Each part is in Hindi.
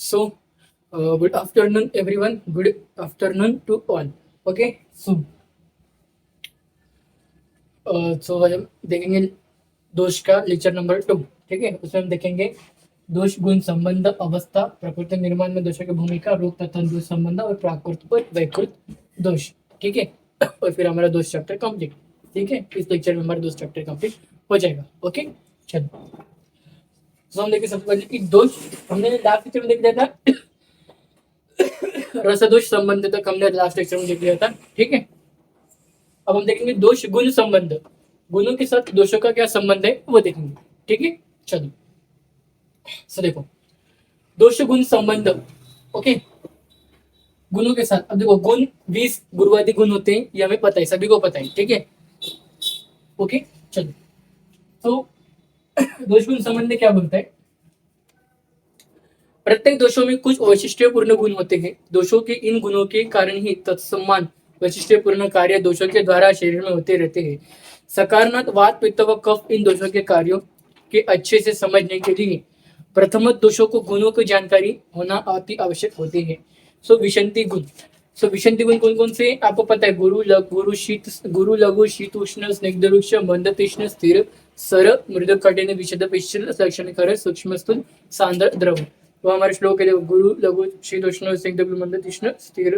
So, good afternoon, everyone. Good afternoon to all. Okay, so हम देखेंगे दोष का लेक्चर नंबर 2। ठीक है, उसमें हम देखेंगे दोष गुण संबंध अवस्था प्रकृति निर्माण में दोषों की भूमिका रूप तथा दोष संबंध और प्राकृत और वैकृत दोष। ठीक है, और फिर हमारा दोष चैप्टर कंप्लीट। ठीक है, इस लेक्चर में हमारा दोष चैप्टर कंप्लीट हो जाएगा। ओके, चलो। तो हम देखें सबसे पहले कि दोष हमने लास्ट लेक्चर में देख लिया था। रसदोष संबंध तक हमने लास्ट लेक्चर में देख लिया था। ठीक है, अब हम देखेंगे दोष गुण संबंध, गुणों के साथ दोषों का क्या संबंध है वो देखेंगे। ठीक है, चलो। सो देखो, दोष गुण संबंध। ओके, गुणों के साथ। अब देखो, गुण 20 गुरुवादी गुण होते हैं, ये हमें पता है, सभी को पता है। ठीक है, ओके, चलो। तो दोष गुण संबंध क्या बोलता है? प्रत्येक दोषों में कुछ वैशिष्ट्यपूर्ण गुण होते हैं। दोषों के इन गुणों के कारण ही तत्समान वैशिष्ट्यपूर्ण कार्य दोषों के द्वारा शरीर में होते रहते हैं। सकारात्मक वात पित्त व कफ इन दोषों के कार्यों के अच्छे से समझने के लिए प्रथम दोषों को गुणों की जानकारी होना अति आवश्यक होती है। सो विशंति गुण। सो विशंति गुण कौन कौन से आपको पता है? गुरु लघु शीत उष्ण स्निग्ध रुक्ष मंद तीक्ष्ण स्थिर सर मृद कठिन विशद पिश्चल लक्षण कर सूक्ष्म स्थूल सांद्र द्रव। तो हमारे श्लोक है, गुरु लघु शीत उष्ण स्निग्ध मंद तीक्ष्ण स्थिर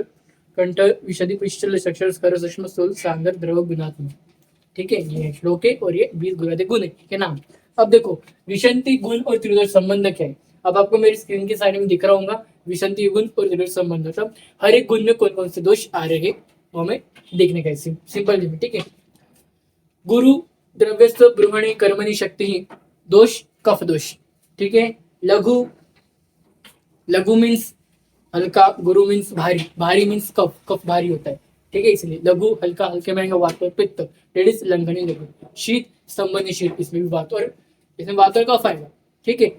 कंठ विशदि पिश्चल लक्षण कर सूक्ष्म स्थूल सांद्र द्रव गुणात्मक। ठीक है, ये श्लोक है और ये 20 गुणादि गुण है के नाम। अब देखो, विशंति गुण और त्रिदोष संबंध क्या है? अब आपको मेरी स्क्रीन के साइड में दिख रहा होगा विशंति गुण और त्रिदोष संबंध। मतलब हर एक गुण में कौन कौन से दोष आ रहे हैं वो हमें देखने का है। Simple limit. ठीक है, गुरु द्रव्यस्थ ब्रह्मणि कर्मणि शक्ति दोष कफ दोष। ठीक है, लघु, लघु मीन्स हल्का, गुरु मीन्स भारी, भारी मीन्स कफ, कफ भारी होता है। ठीक है, इसलिए लघु हल्का, हल्के में आएगा वात और पित्त, डेट इज लंघनी लघु। शीत संबंधी शीत, इसमें भी वात और इसमें वात और कफ आएगा। ठीक है,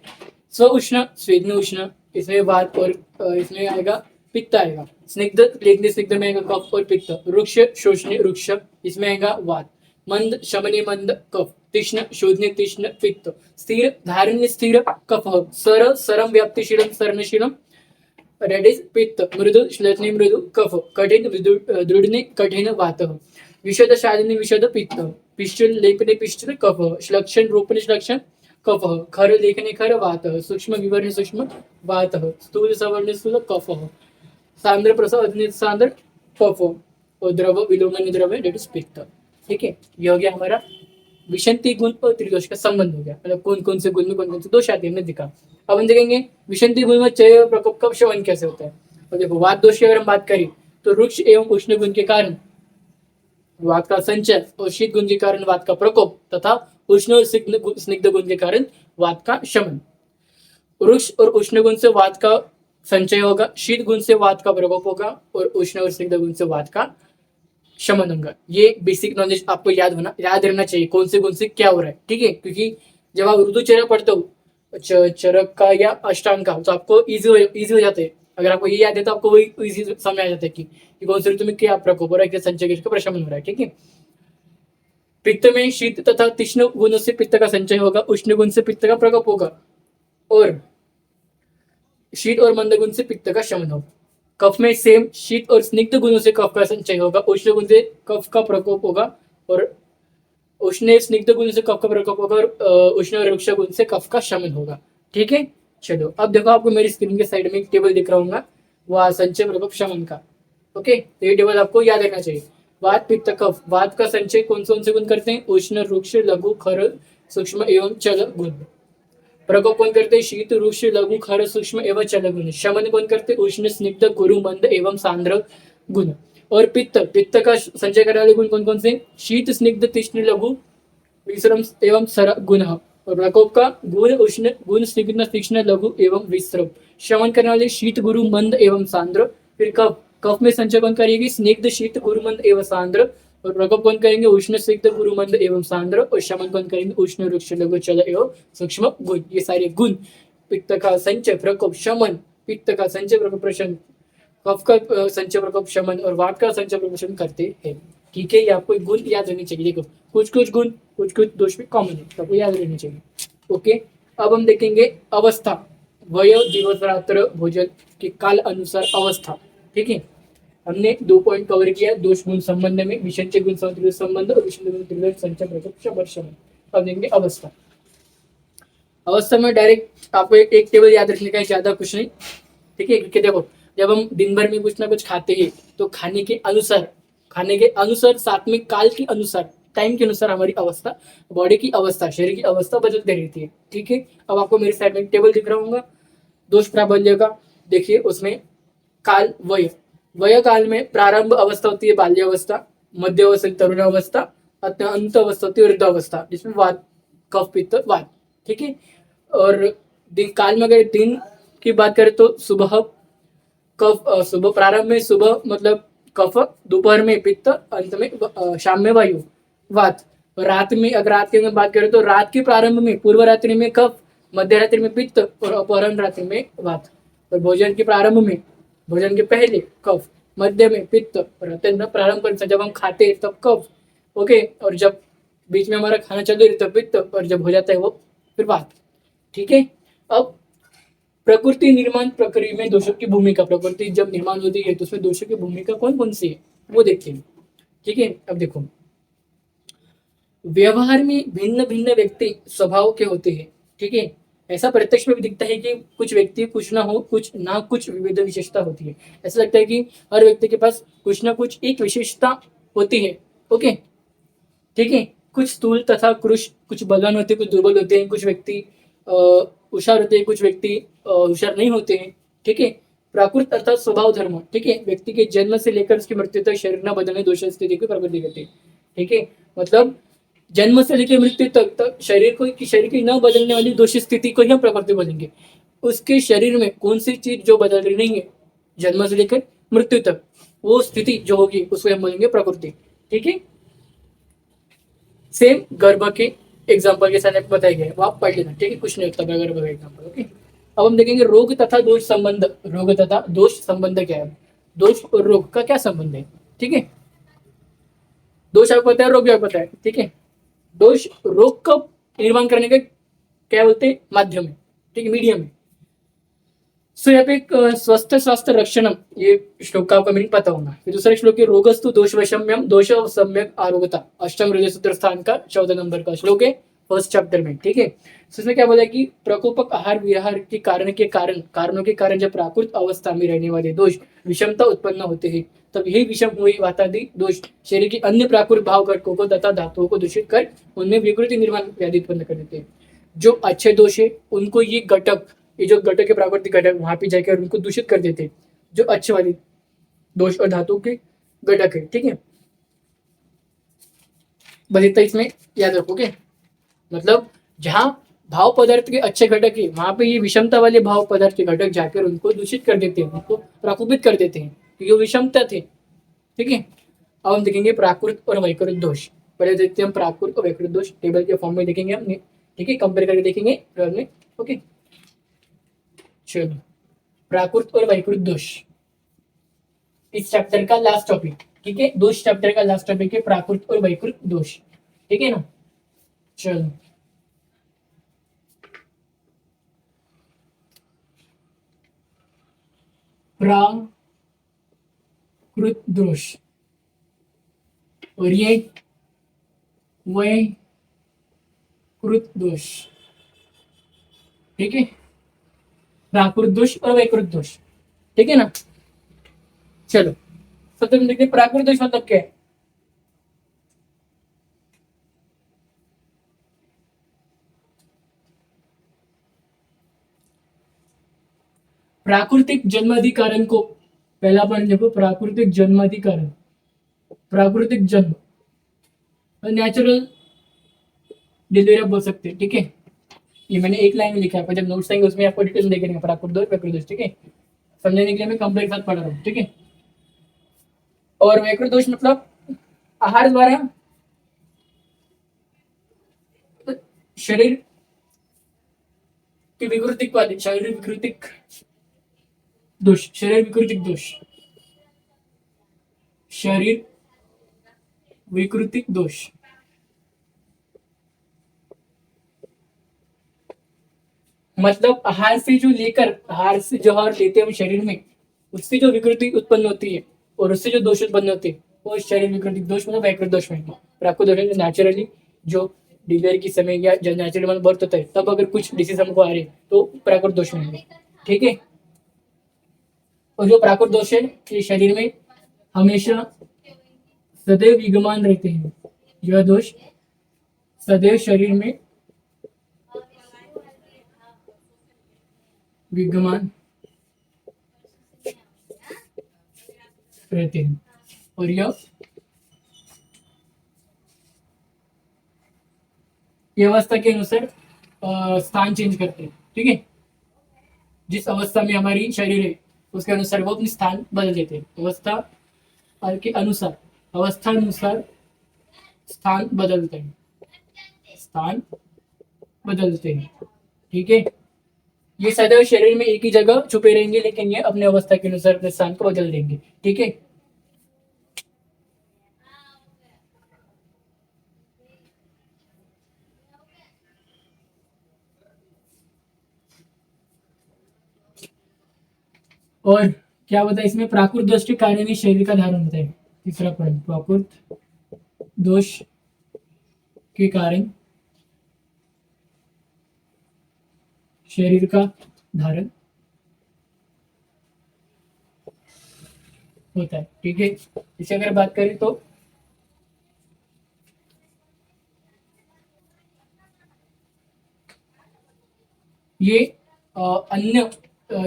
स्व उष्ण स्वेदन उष्ण, इसमें वात और इसमें आएगा पित्त आएगा। स्निग्ध लेखनी स्निग्ध में आएगा कफ और पित्त। रुक्ष शोषणी रुक्ष, इसमें आएगा वात। मंद शमने मंद कफ। तीक्ष्ण शोधने तीक्ष्ण पित्त। स्थिर धारण्य स्थिर कफ। सर सरम व्याप्तिशीलम सर्णशीलम रेड इज पित्त। मृदु श्लेष्णी मृदु कफ। कठिन दृढ़ने कठिन वात। विशद शालिनी विशद पित्त। पिश्चल लेखने पिश्चल कफ। श्लक्षण रोपणे श्लक्षण कफ। खर लेखने खर वात। सूक्ष्म विवरण सूक्ष्म वात। स्थूल सवर्ण स्थूल कफ। सांद्र प्रसाद सांद्र कफ और द्रव विलोमन द्रव डेट इज पित्त। ठीक है, ये हो गया हमारा विशंति गुण और त्रिदोष का संबंध हो गया। मतलब कौन कौन से गुण में कौन कौन से दोष आते हैं हमने दिखा। अब हम देखेंगे विशंति गुण में चय प्रकोप का शमन कैसे होता है। और देखो, वात दोष की अगर हम बात करें तो रुक्ष एवं उष्ण गुण के कारण वात का संचय और शीत गुण के कारण वात का प्रकोप तथा उष्ण और स्निग्ध गुण के कारण वात का शमन। रुक्ष और उष्ण गुण से वात का संचय होगा, शीत गुण से वात का प्रकोप होगा और उष्ण और स्निग्ध गुण से वात का शमन होगा। ये बेसिक नॉलेज आपको याद रहना चाहिए, कौन से गुण से क्या हो रहा है। ठीक है, क्योंकि जब आप ऋतुचर्या पढ़ते हो चरक का या अष्टांग का, तो आपको इजी हो जाता है। अगर आपको ये याद है तो आपको वही इजी समझ आ जाता है कि कौन से ऋतु में क्या प्रकोप हो रहा है, क्या संचय का प्रशमन हो रहा है। ठीक है, पित्त में शीत तथा तीक्ष्ण गुणों से पित्त का संचय होगा, उष्ण गुण से पित्त का प्रकोप होगा और शीत और मंद गुण से पित्त का शमन होगा। कफ में सेम, शीत और स्निग्ध गुणों से कफ का संचय होगा, उष्ण गुण से कफ का प्रकोप होगा और उष्ण स्निग्ध गुण से कफ का प्रकोप होगा और उष्ण और रुक्ष गुण से कफ का शमन होगा। ठीक है, चलो। अब देखो, आपको मेरी स्क्रीन के साइड में एक टेबल दिख रहा होगा, वह संचय प्रकोप शमन का। ओके, तो ये टेबल आपको याद रखना चाहिए। वात पित्त कफ, वात का संचय कौन से गुण करते हैं? उष्ण रुक्ष लघु खर सूक्ष्म एवं चल गुण। प्रकोप कौन करते हैं? शीत रुक्ष लघु खर सूक्ष्म एवं चल गुण। शमन कौन करते? उष्ण स्निग्ध गुरु मंद एवं सांद्र गुण। और पित्त, पित्त का संचय करने वाले गुण कौन कौन से? शीत स्निग्ध तीक्ष्ण लघु विश्रम एवं सर गुण। और प्रकोप का गुण उष्ण गुण स्निग्ध तीक्ष्ण लघु एवं विश्रम। शमन करने वाले शीत गुरु मंद एवं सांद्र। फिर कफ, कफ में संचय कौन करेगी? स्निग्ध शीत गुरु मंद एवं सांद्र। और प्रकोप कौन करेंगे? उष्ण स्निग्ध गुरु मंद एवं सांद्र। और शमन कौन करेंगे? उष्ण रुक्ष लघु चल एवं सूक्ष्म गुण। ये सारे गुण पित्त का संचय प्रकोप शमन, पित्त का संचय प्रकोप प्रशमन, कफ का संचय प्रकोप शमन और वात का संचय प्रकोप शमन करते हैं। ठीक है, ये आपको गुण याद रहनी चाहिए। देखो, कुछ कुछ गुण कुछ कुछ दोष भी कॉमन है, तो आपको याद रहनी चाहिए। ओके, अब हम देखेंगे अवस्था। वय, दिवस रात्र, भोजन के काल अनुसार अवस्था। ठीक है, हमने 2 पॉइंट कवर किया दोष गुण संबंध में, विषय गुण संबंध और विषय गुण त्रिवृत्त संचय प्रत्यक्ष वर्ष में। अब देखेंगे अवस्था। अवस्था में डायरेक्ट आपको एक टेबल याद रखने का है, ज्यादा कुछ नहीं। ठीक है, क्योंकि देखो जब हम दिन भर में कुछ ना कुछ खाते हैं तो खाने के अनुसार साथ में काल के अनुसार, टाइम के अनुसार हमारी अवस्था, बॉडी की अवस्था, शरीर की अवस्था बदलती रहती है। ठीक है, अब आपको मेरी साइड में टेबल दिख रहा होगा दोष प्राबल्य का। देखिए उसमें काल, वय काल में प्रारंभ अवस्था होती है बाल्यावस्था, मध्य अवस्था तरुण अवस्था, अंत अवस्था होती है वृद्धावस्था, जिसमें वात, कफ, पित्त, वात। ठीक है, और दिन काल में अगर दिन की बात करें तो सुबह कफ, सुबह प्रारंभ में सुबह मतलब कफ, दोपहर में पित्त, अंत में शाम में वायु, वात। रात में अगर रात की बात करें तो रात के प्रारंभ में पूर्व रात्रि में कफ, मध्य रात्रि में पित्त और अपराह्न रात्रि में वात। और भोजन के प्रारंभ में, भोजन के पहले कफ, मध्य में पित्त और अंत में प्रारंभ कर जब हम खाते हैं तब कफ। ओके, और जब बीच में हमारा खाना चल रही तब पित्त, और जब हो जाता है वो फिर वात। ठीक है, अब प्रकृति निर्माण प्रक्रिया में दोषों की भूमिका, प्रकृति जब निर्माण होती है तो उसमें दोषों की भूमिका कौन कौन सी है वो देखते हैं। ठीक है, अब देखो व्यवहार में भिन्न भिन्न व्यक्ति स्वभाव के होते हैं। ठीक है, ऐसा प्रत्यक्ष में भी दिखता है कि कुछ व्यक्ति कुछ ना हो, कुछ ना कुछ विविध विशेषता होती है। ऐसा लगता है कि हर व्यक्ति के पास कुछ ना कुछ एक विशेषता होती है। ओके, ठीक है, कुछ स्थूल तथा कुछ बलवान होते हैं, कुछ दुर्बल होते हैं, कुछ व्यक्ति होशियार होते हैं, कुछ व्यक्ति होशियार नहीं होते हैं। ठीक है, प्राकृत अर्थात स्वभाव धर्म। ठीक है, व्यक्ति के जन्म से लेकर उसकी मृत्यु तक शरीर न बदलने दोष स्थिति की प्रकृति करती है। ठीक है, मतलब जन्म से लेकर मृत्यु तक शरीर की न बदलने वाली दोष स्थिति को ही हम प्रकृति बोलेंगे। उसके शरीर में कौन सी चीज जो बदल रही नहीं है जन्म से लेकर मृत्यु तक, वो स्थिति जो होगी उसको हम बोलेंगे प्रकृति। ठीक है, सेम गर्भ के एग्जाम्पल के साथ आपको बताया गया है, वो आप पढ़ लेना। ठीक है, कुछ नहीं होता गर्भ का एग्जाम्पल। ओके, अब हम देखेंगे रोग तथा दोष संबंध। रोग तथा दोष संबंध क्या है, दोष और रोग का क्या संबंध है। ठीक है, दोष आपको पता है, रोग आपको पता है। ठीक है, दोष रोग का निर्माण करने का क्या बोलते हैं, माध्यम है। ठीक है, मीडियम है। सो यहाँ पे एक स्वस्थ स्वास्थ्य रक्षणम, ये श्लोक का आपको मीनिंग पता होगा। फिर दूसरा श्लोक है रोगस्तु दोष वैषम्यम दोष सम्यक आरोग्यता, अष्टम हृदय सूत्र स्थान का 14 नंबर का श्लोक है फर्स्ट चैप्टर में। ठीक है, तो इसमें क्या बोला कि प्रकोपक आहार विहार के कारणों के कारण जब प्राकृत अवस्था में रहने वाले दोष विषमता उत्पन्न होते हैं, तब यही विषम हुए वातादि दोष शरीर के अन्य प्राकृत भाव घटकों को तथा धातुओं को दूषित कर उनमें विकृति निर्माण व्याधि उत्पन्न कर देते हैं। जो अच्छे दोष है उनको ये जो घटक के प्राकृतिक घटक वहां पे जाकर उनको दूषित कर देते हैं, जो अच्छे वाले दोष और धातु के घटक है। ठीक है, बस इतना इसमें याद रखोगे। मतलब जहां भाव पदार्थ के अच्छे घटक है वहां पे ये विषमता वाले भाव पदार्थ के घटक जाकर उनको दूषित कर देते हैं, उनको प्रकोपित कर देते हैं क्योंकि वो विषमता थे। ठीक है, अब हम देखेंगे प्राकृत और वैकृत दोष। पहले देखते हैं हम प्राकृत और वैकृत दोष, टेबल के फॉर्म में देखेंगे हम। ठीक है, कंपेयर करके देखेंगे। ओके, चलो प्राकृत और वैकृत दोष इस चैप्टर का लास्ट टॉपिक। ठीक है, दोष चैप्टर का लास्ट टॉपिक है प्राकृत और वैकृत दोष। ठीक है ना, चलो प्राकृत दोष और ये वैकृत दोष। ठीक है, प्राकृत दोष और वैकृत दोष। ठीक है ना, चलो सबसे पहले देखते हैं प्राकृत दोष मतलब क्या है। प्राकृतिक जन्माधिकरण को पहला पॉइंट देखो, प्राकृतिक जन्माधिकरण, प्राकृतिक जन्म नेचुरल डिलीवरी बोल सकते हैं। ठीक है, ये मैंने एक लाइन में लिखा है, पर जब नोट्स आएंगे उसमें आपको डिटेल देखेंगे प्राकृत दोष वैकृत दोष। ठीक है, समझने के लिए मैं कंप्लीट साथ पढ़ रहा हूँ। ठीक है, और वैकृत दोष मतलब आहार द्वारा शरीर की विकृतिक वाले शरीर विकृतिक दोष, शरीर विकृतिक दोष, शरीर विकृतिक दोष। मतलब आहार से जो लेकर आहार से जो आहार लेते हैं हम शरीर में, उससे जो विकृति उत्पन्न होती है और उससे जो दोष उत्पन्न होते हैं वो शरीर विकृति दोष मतलब वैकृत दोष में। और आपको दोष नेचुरली जो डिलीवरी की समय या जब नेचुरली मतलब बर्थ होता है तब अगर कुछ डिसीज हमको आ रहे हैं तो प्राकृत दोष में। ठीक है। और जो प्राकृत दोष है ये शरीर में हमेशा सदैव विद्यमान रहते हैं। यह दोष सदैव शरीर में विद्यमान रहते हैं और ये अवस्था के अनुसार स्थान चेंज करते हैं। ठीक है। जिस अवस्था में हमारी शरीर है उसके अनुसार वो अपनी स्थान बदल देते हैं। अवस्था के अनुसार अवस्थानुसार स्थान बदलते हैं। स्थान बदलते हैं। ठीक है। ये सदैव शरीर में एक ही जगह छुपे रहेंगे लेकिन ये अपने अवस्था के अनुसार अपने स्थान को बदल देंगे। ठीक है। और क्या होता है इसमें प्राकृत दोष के कारण ही शरीर का धारण होता है। तीसरा पॉइंट, प्राकृत दोष के कारण शरीर का धारण होता है। ठीक है। इसे अगर बात करें तो ये अन्य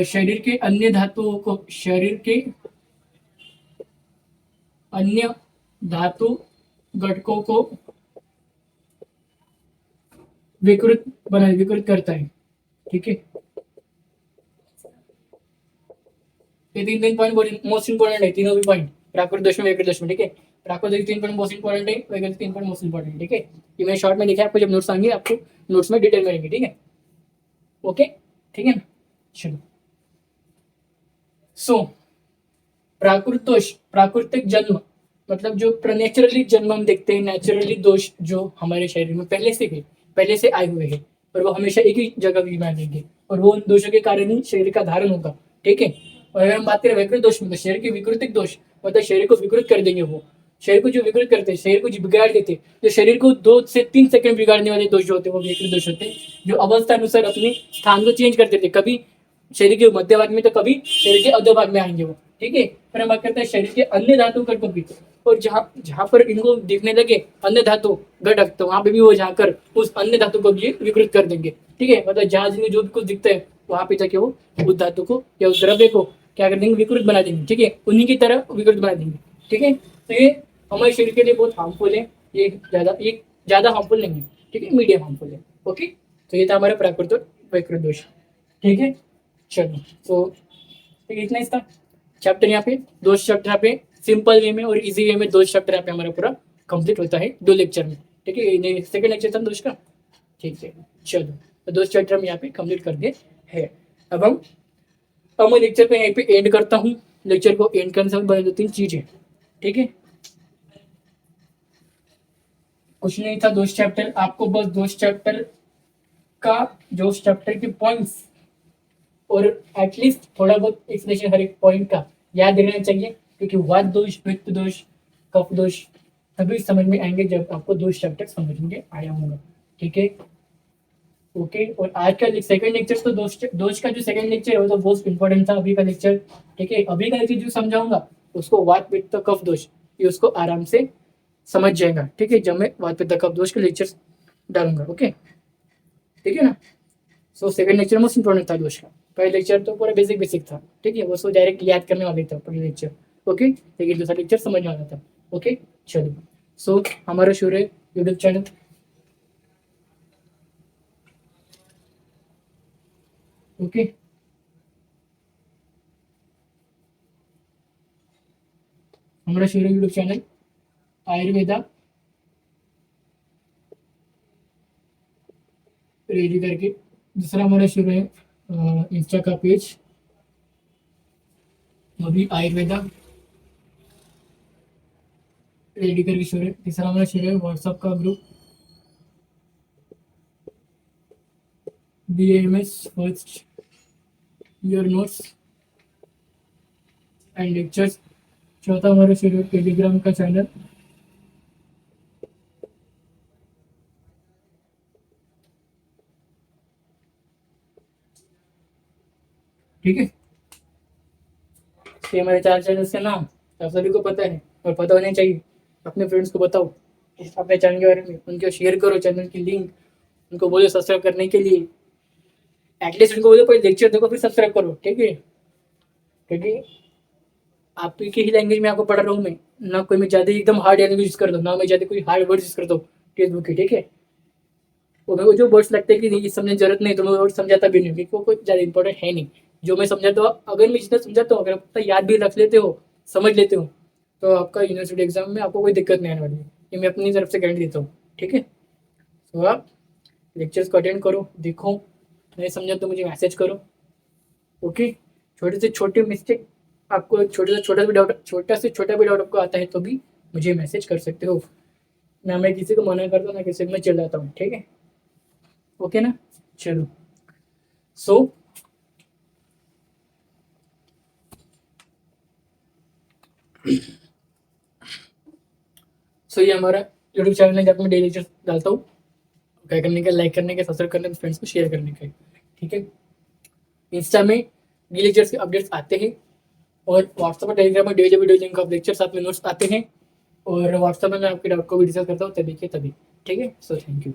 शरीर के अन्य धातुओं को शरीर के अन्य धातु घटकों को विकृत करता है। ठीक है। ये तीन पॉइंट मोस्ट इंपोर्टेंट है। तीनों भी पॉइंट प्राकृत दोष में वैकृत दोष में। ठीक है। प्राकृत तीन पॉइंट मोस्ट इंपोर्टेंट है, वैकृत तीन पॉइंट मोस्ट इंपोर्टेंट। ठीक है। ये मैंने शॉर्ट में लिखा है, आपको जब नोट्स आएंगे आपको नोट्स में डिटेल में रहेंगे। ठीक है। ओके। ठीक है ना। चलो सो प्राकृत दोष प्राकृतिक जन्म मतलब जो नेचुरली जन्म हम देखते हैं, नेचुरली दोष जो हमारे शरीर में पहले से आए हुए हैं और वो हमेशा एक ही जगह भी रहेंगे और वो उन दोषों के कारण ही शरीर का धारण होगा। ठीक है। और अगर हम बात करें विकृत दोष में तो शरीर के विकृतिक दोष मतलब शरीर को विकृत कर देंगे। वो शरीर को जो विकृत करते हैं, शरीर को जो बिगाड़ देते हैं, जो शरीर को 2 से 3 सेकंड बिगाड़ने वाले दोष जो होते हैं वो विकृत दोष होते हैं, जो अवस्था अनुसार अपने स्थान को चेंज कर देते हैं। कभी शरीर के मध्य भाग में तो कभी शरीर के अधो भाग में आएंगे वो। ठीक है। फिर हम बात करते हैं शरीर के अन्य धातु घटकों की। और जहाँ जहाँ पर इनको दिखने लगे अन्य धातु घटक तो वहां पे भी वो जाकर उस अन्य धातु को भी विकृत कर देंगे। ठीक है। मतलब जहां जिन्हें जो भी कुछ दिखता है वहां पे जाके वो उस धातु को या उस द्रव्य को क्या कर देंगे, विकृत बना देंगे। ठीक है। उन्हीं की तरह विकृत बना देंगे। ठीक है। तो ये हमारे शरीर के लिए बहुत हार्मफुल है। ये ज्यादा हार्मफुल नहीं है। ठीक है। मीडियम हार्मफुल है। ओके। तो ये था हमारा प्राकृत और विकृत दोष। ठीक है। चलो तो ठीक है, इतना इसका चैप्टर यहाँ पे दो चैप्टर यहाँ पे सिंपल वे में और इजी वे में दो चैप्टर यहाँ पे हमारा पूरा कंप्लीट होता है 2 लेक्चर में। ठीक है। सेकंड लेक्चर था दोष का। ठीक है। चलो तो 2 चैप्टर हम यहाँ पे कंप्लीट कर दिए है। अब मैं लेक्चर को यहाँ पे एंड करता हूँ। लेक्चर को एंड करने से पहले 2-3 चीजें। ठीक है। कुछ नहीं था 2 चैप्टर, आपको बस 2 चैप्टर का जो चैप्टर के पॉइंट्स और एटलीस्ट थोड़ा बहुत एक्सप्लेनेशन हर एक पॉइंट का याद रहना चाहिए क्योंकि वात दोष, पित्त दोष, कफ दोष सभी समझ में आएंगे जब आपको 2 चैप्टर समझ में आया होगा। ठीक है। ओके। और आज का सेकंड लेक्चर तो दोष का जो सेकंड लेक्चर है वो तो बहुत इंपॉर्टेंट था अभी का लेक्चर। ठीक है। अभी का लेक्चर जो समझाऊंगा उसको वात पित्त कफ दोष ये उसको आराम से समझ जाएगा। ठीक है। जब मैं वात पित्त कफ दोष के लेक्चर डालूंगा। ओके। ठीक है ना। So second lecture most important था दोष का। पहले लेक्चर तो पूरा बेसिक बेसिक था। ठीक है। वो सो डायरेक्ट याद करने वाले था पहले लेक्चर। ओके। लेकिन दूसरा लेक्चर समझ में आ रहा था। ओके। चलो सो हमारा शुरू है यूट्यूब चैनल। ओके। हमारा शुरू है यूट्यूब चैनल आयुर्वेदा रेडी करके। दूसरा हमारा शुरू है इंस्टा का पेज वो भी आयुर्वेदा रेडी करके शुरू है। तीसरा हमारा शुरू है व्हाट्सअप का group BAMS first year notes and lectures. चौथा हमारा शेड्यूल टेलीग्राम का चैनल। ठीक है, ये हमारे 4 चैनल के नाम आप सभी को पता है और पता होना चाहिए। अपने फ्रेंड्स को बताओ अपने चैनल के बारे में, उनको शेयर करो चैनल की लिंक, उनको बोलो सब्सक्राइब करने के लिए। एटलीस्ट उनको बोलो पहले लेक्चर देखो फिर सब्सक्राइब करो, ठीक है? क्योंकि आपकी ही लैंग्वेज में आपको पढ़ा रहा हूँ मैं, ना कोई मैं ज़्यादा एकदम हार्ड लैंग्वेज यूज कर दो, ना मैं ज़्यादा कोई हार्ड वर्ड यूज कर दो टेक्स्ट बुक की, ठीक है? वो मेरे को जो वर्ड्स लगते हैं कि नहीं समझने की जरूरत नहीं, तो मैं वर्ड समझाता भी नहीं, क्योंकि वो कोई ज़्यादा इंपॉर्टेंट है नहीं। जो मैं समझाता हूँ, अगर मैं जितना समझाता हूँ, अगर आप याद भी रख लेते हो, समझ लेते हो, तो आपका यूनिवर्सिटी एग्जाम में आपको कोई दिक्कत नहीं आने वाली है। ये मैं अपनी तरफ से गारंटी देता हूँ, ठीक है? तो आप लेक्चर्स को अटेंड करो, देखो, नहीं समझा तो मुझे मैसेज करो, ओके? छोटे से छोटे मिस्टेक आपको, छोटे से छोटा भी डाउट, छोटा से छोटा भी डाउट आपको आता है तो भी मुझे मैसेज कर सकते हो। ना मैं किसी को मना करता हूँ, ना किसी को मैं चिल्लाता हूँ, ठीक है? ओके ना? चलो, सो ये हमारा यूट्यूब चैनल है जहाँ पे मैं डेली लेक्चर डालता हूँ। क्या करने का, लाइक करने का, सब्सक्राइब करने का, फ्रेंड्स को शेयर करने का, ठीक है? इंस्टा में डेली लेक्चर्स के अपडेट्स आते हैं और व्हाट्सएप और टेलीग्राम में daily video link of lecture साथ में नोट्स आते हैं, और व्हाट्सएप में मैं आपके डाउट को भी डिस्कस करता हूँ तभी के तभी, ठीक है? So thank you.